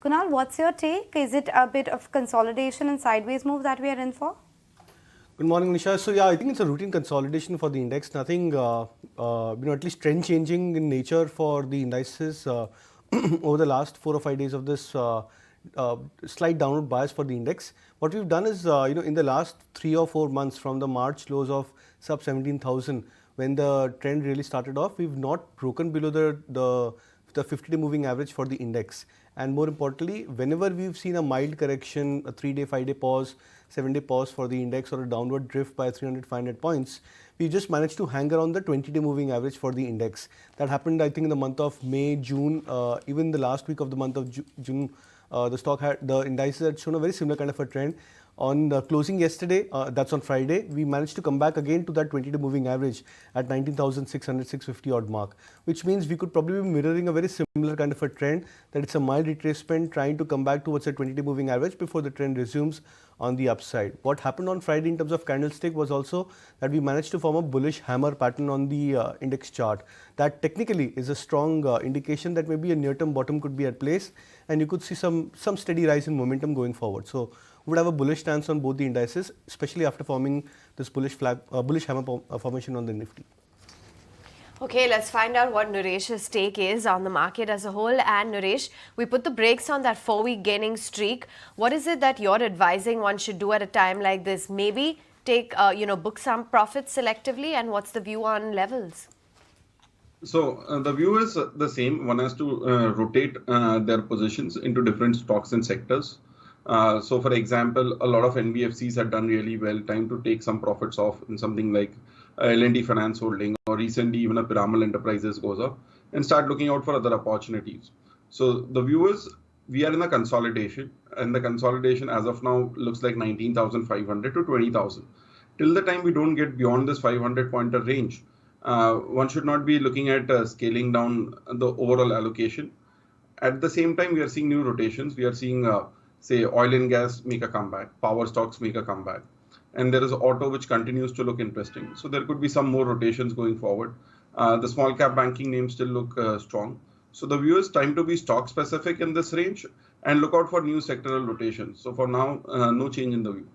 Kunal, what's your take? Is it a bit of consolidation and sideways move that we are in for? Good morning, Nisha. So yeah, I think it's a routine consolidation for the index. Nothing, at least trend changing in nature for the indices over the last 4 or 5 days of this slight downward bias for the index. What we've done is, in the last 3 or 4 months from the March lows of sub 17,000, when the trend really started off, we've not broken below the 50-day moving average for the index. And more importantly, whenever we've seen a mild correction, a 3-day, 5-day pause, 7-day pause for the index or a downward drift by 300, 500 points, we just managed to hang around the 20-day moving average for the index. That happened, I think, in the month of May, June, even the last week of the month of June, the indices had shown a very similar kind of a trend. On the closing yesterday, that's on Friday, we managed to come back again to that 20-day moving average at 19,600, 650 odd mark, which means we could probably be mirroring a very similar kind of a trend, that it's a mild retracement trying to come back towards a 20-day moving average before the trend resumes on the upside. What happened on Friday in terms of candlestick was also that we managed to form a bullish hammer pattern on the index chart. That technically is a strong indication that maybe a near-term bottom could be at place, and you could see some steady rise in momentum going forward. So we would have a bullish stance on both the indices, especially after forming this bullish hammer formation on the Nifty. Okay, let's find out what Nooresh's take is on the market as a whole. And Nooresh, we put the brakes on that 4-week gaining streak. What is it that you're advising one should do at a time like this? Maybe take, book some profits selectively, and what's the view on levels? So the view is the same. One has to rotate their positions into different stocks and sectors. So for example, a lot of NBFCs have done really well. Time to take some profits off in something like L&D Finance Holding, or recently even a Piramal Enterprises goes up, and start looking out for other opportunities. So the view is we are in a consolidation, and the consolidation as of now looks like 19,500 to 20,000. Till the time we don't get beyond this 500 pointer range, one should not be looking at scaling down the overall allocation. At the same time, we are seeing new rotations. We are seeing say oil and gas make a comeback, power stocks make a comeback, and there is auto which continues to look interesting. So there could be some more rotations going forward. The small cap banking names still look strong. So the view is time to be stock specific in this range and look out for new sectoral rotations. So for now, no change in the view.